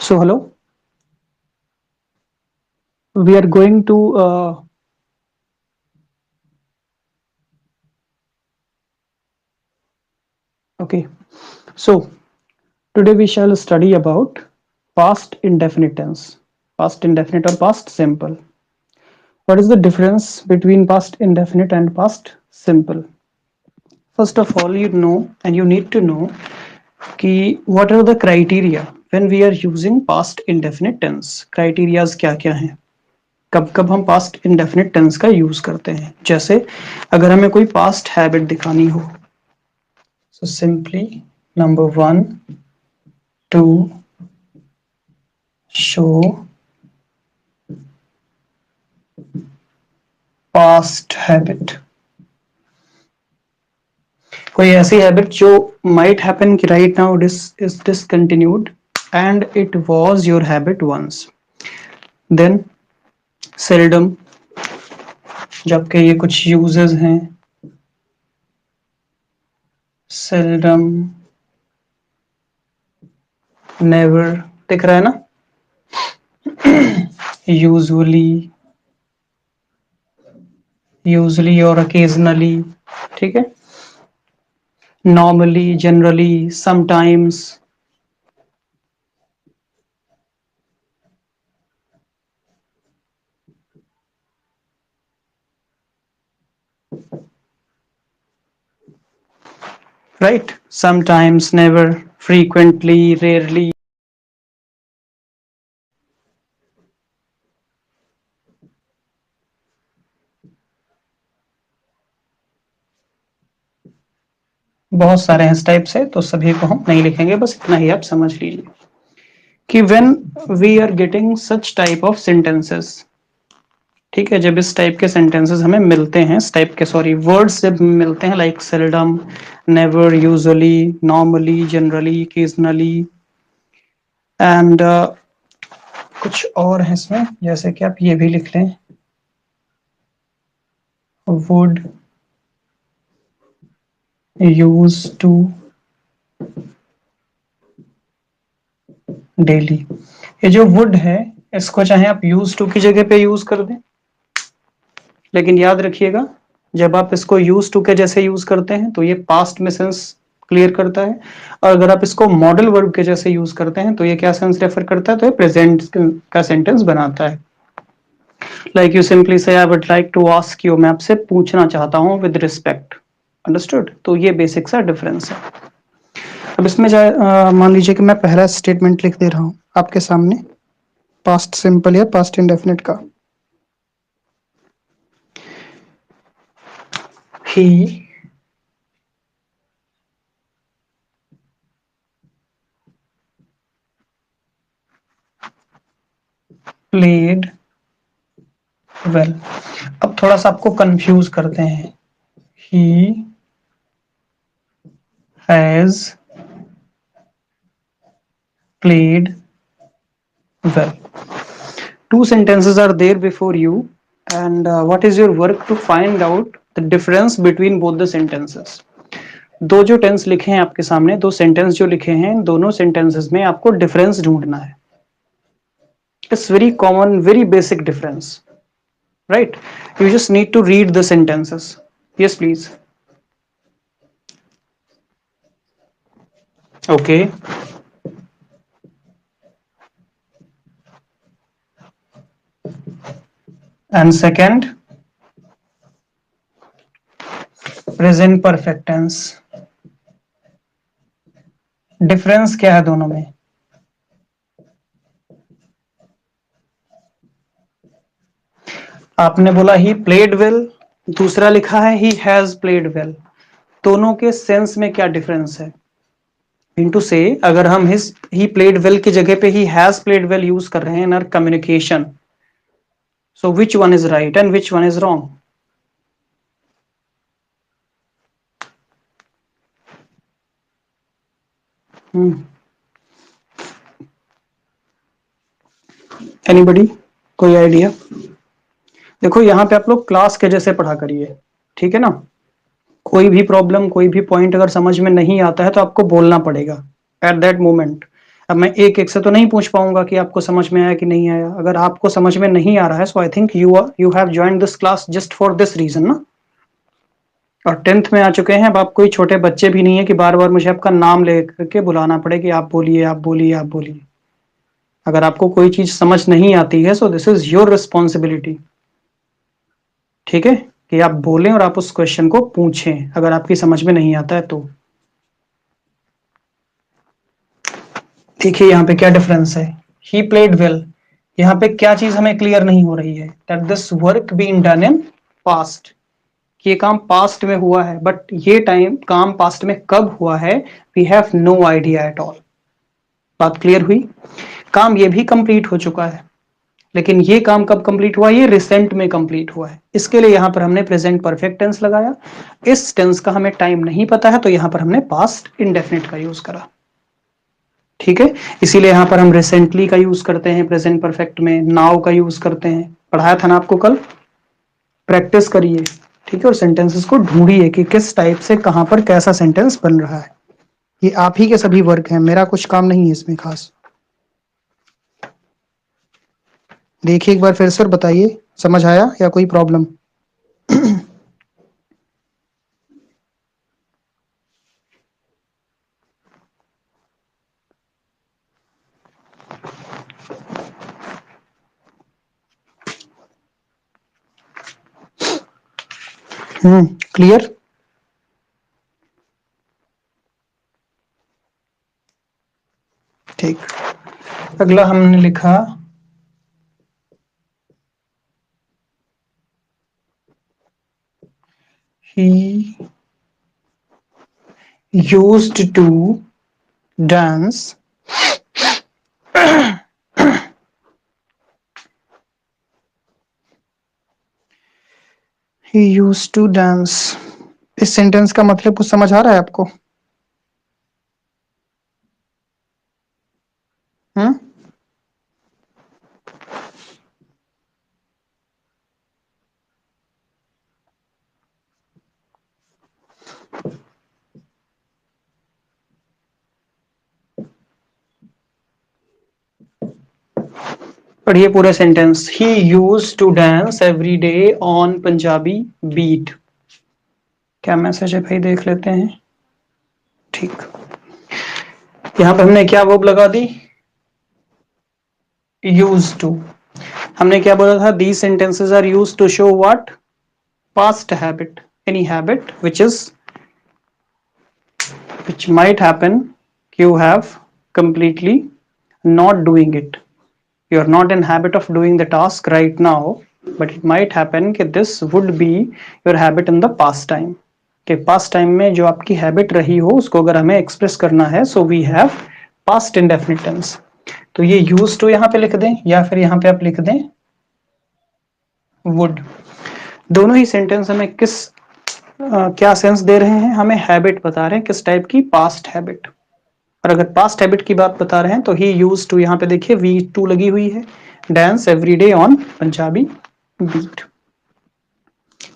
So hello, we are going to okay. So today we shall study about past indefinite tense, past indefinite or past simple. What is the difference between past indefinite and past simple? First of all, you know and you need to know कि what are the criteria when we are using past indefinite tense. Criterias क्या क्या हैं? कब कब हम past indefinite tense का use करते हैं? जैसे अगर हमें कोई पास्ट हैबिट दिखानी हो, so simply number one, to show past habit. कोई ऐसी हैबिट जो might happen कि right now it is discontinued and it was your habit once. Then seldom, जबकि ये कुछ uses हैं. seldom, never दिख रहा है ना? usually, usually और occasionally, ठीक है? normally, generally, sometimes. Right? Sometimes, never, frequently, rarely. बहुत सारे हैं इस टाइप से, तो सभी को हम नहीं लिखेंगे, बस इतना ही आप समझ लीजिए कि when we are getting such type of sentences, ठीक है, जब इस टाइप के सेंटेंसेस हमें मिलते हैं, इस टाइप के सॉरी वर्ड्स जब मिलते हैं like seldom, never, usually, normally, generally, occasionally and कुछ और है इसमें, जैसे कि आप ये भी लिख लें, वुड, यूज टू, डेली. ये जो वुड है इसको चाहे आप यूज टू की जगह पे यूज कर दें, लेकिन याद रखिएगा जब आप इसको यूज टू के जैसे यूज करते हैं तो ये पास्ट में सेंस क्लियर करता है, और अगर आप इसको मॉडल वर्ब के जैसे यूज करते हैं तो ये क्या सेंस रेफर करता है, तो ये प्रेजेंट का सेंटेंस बनाता है. Like you simply say I would like to ask you, मैं आपसे पूछना चाहता हूँ विद रिस्पेक्ट. अंडरस्टूड? तो ये बेसिक सा डिफरेंस है. अब इसमें मान लीजिए कि मैं पहला स्टेटमेंट लिख दे रहा हूँ आपके सामने, पास्ट सिंपल या पास्ट इंडेफिनिट का. He played well. अब थोड़ा सा आपको कंफ्यूज करते हैं. He has played well. Two sentences are there before you, and what is your work to find out the difference between both the sentences. दो जो टेंस लिखे हैं आपके सामने, दो सेंटेंस जो लिखे हैं, दोनों सेंटेंसेस में आपको डिफरेंस ढूंढना है. It's very common, very basic difference, right? You just need to read the sentences. Yes please. Okay. And second, present perfect tense. Difference क्या है दोनों में? आपने बोला ही प्लेड वेल, दूसरा लिखा है ही हैज प्लेड वेल. दोनों के सेंस में क्या डिफरेंस है? मीन टू से अगर हम हिज ही प्लेड वेल की जगह पे ही हैज प्लेड वेल यूज कर रहे हैं in our communication, so which one is right and which one is wrong? Anybody, कोई आइडिया? देखो यहाँ पे आप लोग क्लास के जैसे पढ़ा करिए, ठीक है ना? कोई भी प्रॉब्लम, कोई भी पॉइंट अगर समझ में नहीं आता है तो आपको बोलना पड़ेगा एट दैट मोमेंट. अब मैं एक एक से तो नहीं पूछ पाऊंगा कि आपको समझ में आया कि नहीं आया। अगर आपको समझ में नहीं आ रहा है, so I think you have joined this class just for this reason ना। और 10th में आ चुके हैं, अब आप कोई छोटे बच्चे भी नहीं है कि बार बार मुझे आपका नाम ले करके बुलाना पड़े कि आप बोलिए आप बोलिए आप बोलिए। अगर आपको कोई चीज समझ नहीं आती है, so this is your responsibility, ठीक है, कि आप बोलें और आप उस क्वेश्चन को पूछें अगर आपकी समझ में नहीं आता है तो। देखिए यहाँ पे क्या डिफरेंस है, ही प्लेड वेल। यहाँ पे क्या चीज हमें क्लियर नहीं हो रही है, that this work been done in past, ये काम पास्ट में हुआ है, बट ये टाइम काम पास्ट में कब हुआ है, we have no idea at all. बात क्लियर हुई। काम ये भी कंप्लीट हो चुका है, लेकिन ये काम कब कंप्लीट हुआ, ये रिसेंट में कंप्लीट हुआ है, इसके लिए यहां पर हमने प्रेजेंट परफेक्ट टेंस लगाया। इस टेंस का हमें टाइम नहीं पता है, तो यहां पर हमने पास्ट इंडेफिनिट का यूज करा, ठीक है। इसीलिए यहां पर हम रिसेंटली का यूज करते हैं प्रेजेंट परफेक्ट में, नाउ का यूज करते हैं, पढ़ाया था ना आपको कल। प्रैक्टिस करिए, ठीक है, और सेंटेंसेस को ढूंढिए कि किस टाइप से कहां पर कैसा सेंटेंस बन रहा है। ये आप ही के सभी वर्क हैं, मेरा कुछ काम नहीं है इसमें खास। देखिए एक बार फिर से और बताइए, समझ आया या कोई प्रॉब्लम? क्लियर। ठीक, अगला हमने लिखा he used to dance he used to dance। इस सेंटेंस का मतलब कुछ समझ आ रहा है आपको? हम्म, पढ़िए पूरे sentence. He used to dance every day on Punjabi beat. क्या मैसेज है भाई, देख लेते हैं। ठीक, यहां पर हमने क्या वर्ब लगा दी, यूज टू। हमने क्या बोला था, these sentences are used to show what, past habit, any habit which might happen, you have completely not doing it, you are not in habit of doing the task right now, but it might happen कि this would be your habit in the past time, कि past time में जो आपकी habit रही हो उसको अगर हमें express करना है, so we have past indefinite tense। तो ये used to यहाँ पे लिख दें या फिर यहाँ पे आप लिख दें would। दोनों ही सेंटेंस हमें किस क्या सेंस दे रहे हैं, हमें हैबिट बता रहे हैं, किस टाइप की, पास्ट हैबिट। और अगर पास्ट हैबिट की बात बता रहे हैं तो ही यूज टू, यहाँ पे देखिए वी टू लगी हुई है, dance every day on Punjabi beat.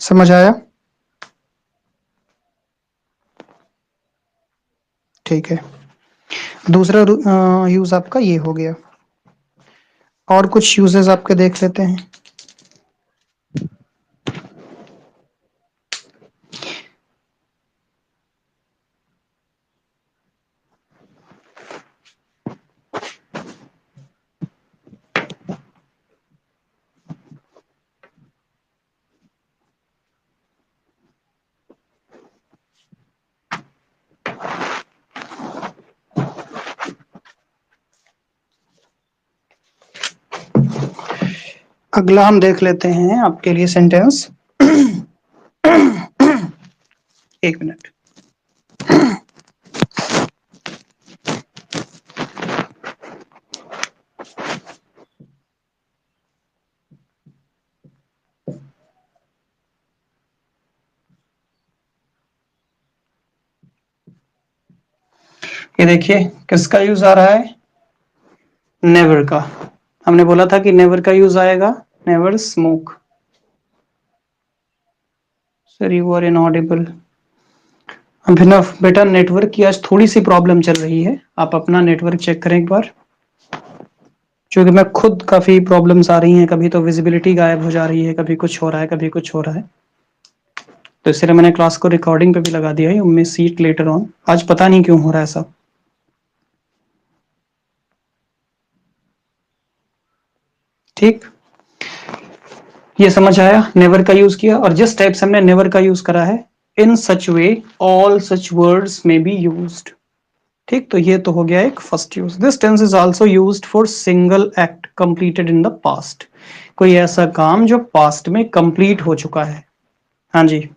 समझ आया? ठीक है, दूसरा यूज आपका ये हो गया। और कुछ यूजेस आपके देख लेते हैं। अगला हम देख लेते हैं आपके लिए सेंटेंस। एक मिनट। ये देखिए किसका यूज आ रहा है, नेवर का। हमने बोला था कि नेवर का यूज आएगा, never smoke. Sir you are inaudible. Abhinav बेटा, नेटवर्क की आज थोड़ी सी प्रॉब्लम चल रही है, आप अपना नेटवर्क चेक करें एक बार, क्योंकि मैं खुद काफी प्रॉब्लम्स आ रही हैं, कभी तो विजिबिलिटी गायब हो जा रही है, कभी कुछ हो रहा है, कभी कुछ हो रहा है। तो इसलिए मैंने क्लास को रिकॉर्डिंग पे भी लगा दिया है, उनमें सीट लेटर ऑन। आज पता नहीं क्यों हो रहा है ऐसा। ठीक, ये समझ आया, नेवर का यूज किया, और जिस टाइप से हमने नेवर का यूज करा है, in such way all such words में बी यूज्ड। ठीक, तो ये तो हो गया एक first use. This tense is also used for single act completed in the past. कोई ऐसा काम जो पास्ट में कंप्लीट हो चुका है। हाँ जी,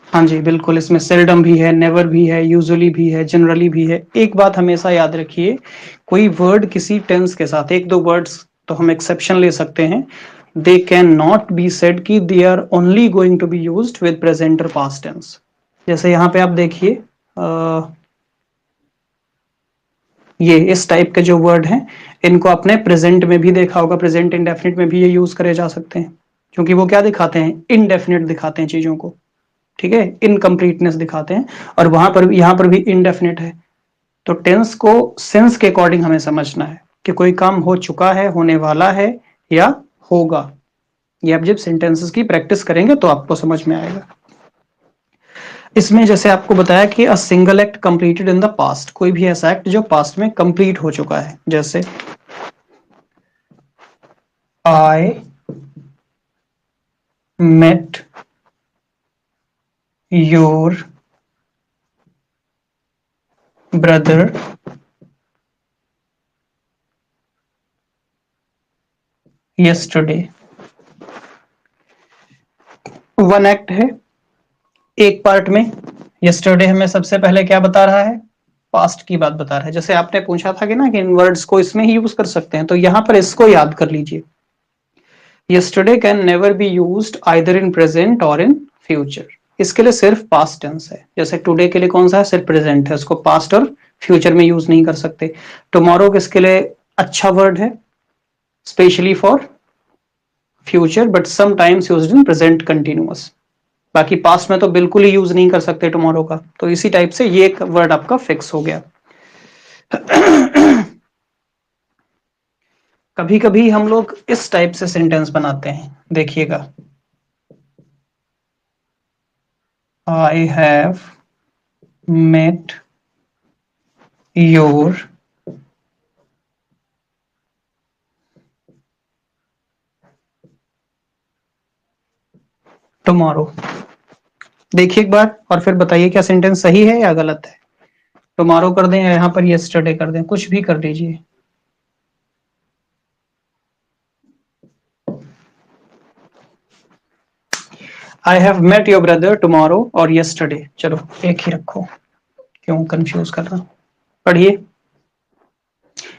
हाँ जी बिल्कुल, इसमें सेल्डम भी है, नेवर भी है, यूजुअली भी है, जनरली भी है। एक बात हमेशा याद रखिए, कोई वर्ड किसी टेंस के साथ, एक दो वर्ड्स तो हम एक्सेप्शन ले सकते हैं, they can not be said कि they are only going to be used with present और पास्ट टेंस। जैसे यहाँ पे आप देखिए, ये इस टाइप के जो वर्ड हैं, इनको आपने प्रेजेंट में भी देखा होगा, प्रेजेंट इंडेफिनिट में भी ये यूज करे जा सकते हैं, क्योंकि वो क्या दिखाते हैं, इनडेफिनिट दिखाते हैं चीजों को। ठीक है, इनकम्प्लीटनेस दिखाते हैं, और वहां पर यहाँ पर भी इनडेफिनिट है। तो टेंस को सेंस के अकॉर्डिंग हमें समझना है कि कोई काम हो चुका है, होने वाला है, या होगा। ये आप जब सेंटेंसेस की प्रैक्टिस करेंगे तो आपको समझ में आएगा। इसमें जैसे आपको बताया कि a single act completed in the past, कोई भी ऐसा एक्ट जो पास्ट में कंप्लीट हो चुका है, जैसे I met your brother yesterday. One act है, एक पार्ट में। यस्टरडे हमें सबसे पहले क्या बता रहा है, पास्ट की बात बता रहा है। जैसे आपने पूछा था कि ना कि इन वर्ड्स को इसमें ही यूज कर सकते हैं, तो यहां पर इसको याद कर लीजिए। Yesterday can never be used either in present और इन फ्यूचर। इसके लिए सिर्फ पास्ट टेंस है। जैसे टुडे के लिए कौन सा है, सिर्फ प्रेजेंट है, उसको पास्ट और फ्यूचर में यूज नहीं कर सकते। टुमारो किसके लिए अच्छा वर्ड है, specially for future, but sometimes used in present continuous. बाकी पास्ट में तो बिल्कुल ही यूज नहीं कर सकते टुमारो का। तो इसी टाइप से ये एक वर्ड आपका फिक्स हो गया। कभी कभी हम लोग इस टाइप से सेंटेंस बनाते हैं, देखिएगा, I have met your tomorrow. देखिए एक बार और फिर बताइए क्या सेंटेंस सही है या गलत है। टुमारो कर दें या यहाँ पर यस्टरडे कर दें, कुछ भी कर दीजिए। I have met your brother tomorrow और यस्टरडे, चलो एक ही रखो, क्यों कंफ्यूज कर रहा। पढ़िए।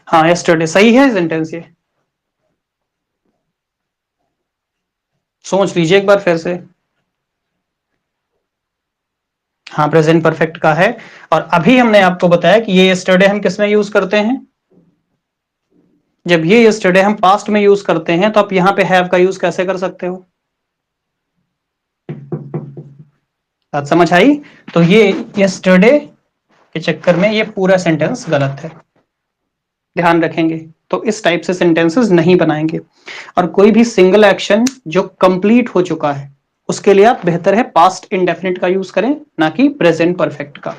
हाँ, यस्टरडे सही है सेंटेंस ये, सोच लीजिए एक बार फिर से। हाँ, प्रेजेंट परफेक्ट का है। और अभी हमने आपको बताया कि ये यस्टरडे हम किस में यूज करते हैं, जब ये यस्टरडे हम पास्ट में यूज करते हैं, तो आप यहां पे हैव का यूज कैसे कर सकते हो। बात समझ आई। तो ये यस्टरडे के चक्कर में ये पूरा सेंटेंस गलत है, ध्यान रखेंगे। तो इस टाइप से सेंटेंसेस नहीं बनाएंगे। और कोई भी सिंगल एक्शन जो कंप्लीट हो चुका है, उसके लिए आप बेहतर है पास्ट इंडेफिनिट का यूज करें, ना कि प्रेजेंट परफेक्ट का।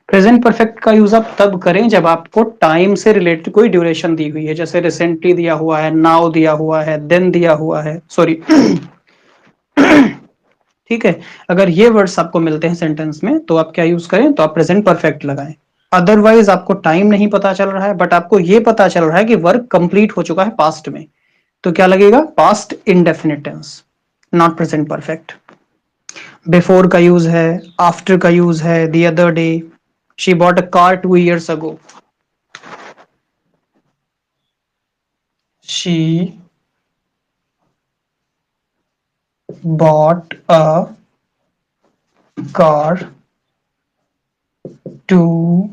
प्रेजेंट परफेक्ट का यूज आप तब करें जब आपको टाइम से रिलेटेड कोई ड्यूरेशन दी हुई है, जैसे रिसेंटली दिया हुआ है, नाउ दिया हुआ है, देन दिया हुआ है, सॉरी। ठीक है, अगर ये वर्ड्स आपको मिलते हैं सेंटेंस में, तो आप क्या यूज करें, तो आप प्रेजेंट परफेक्ट लगाएं। अदरवाइज आपको टाइम नहीं पता चल रहा है, बट आपको ये पता चल रहा है कि वर्क कंप्लीट हो चुका है पास्ट में, तो क्या लगेगा, past indefinite tense, not present perfect. Before का यूज है, आफ्टर का यूज है, the other day, she bought a car 2 years ago, she bought a car 2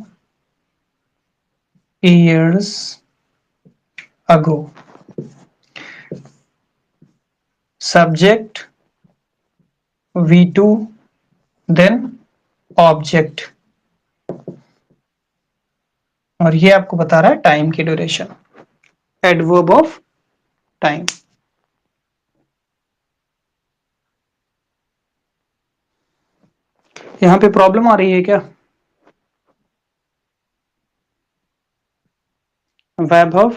years ago. Subject V2 then object, और ये आपको बता रहा है टाइम की ड्यूरेशन, एडवर्ब ऑफ टाइम। यहां पे प्रॉब्लम आ रही है क्या? वैभव,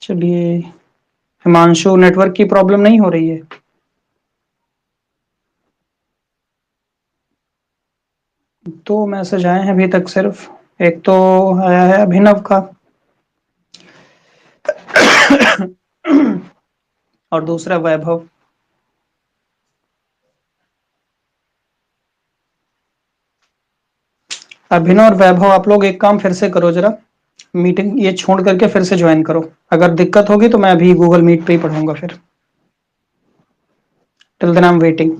चलिए हिमांशु, नेटवर्क की प्रॉब्लम नहीं हो रही है? तो मैसेज आए हैं अभी तक, सिर्फ एक तो आया है अभिनव का और दूसरा वैभव। अभिनव और वैभव, आप लोग एक काम फिर से करो जरा, मीटिंग ये छोड़ करके फिर से ज्वाइन करो। अगर दिक्कत होगी तो मैं अभी गूगल मीट पे ही पढ़ूंगा फिर। Till then I am waiting.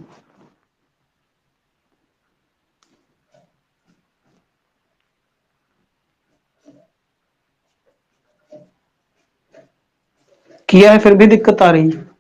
किया है फिर भी दिक्कत आ रही है।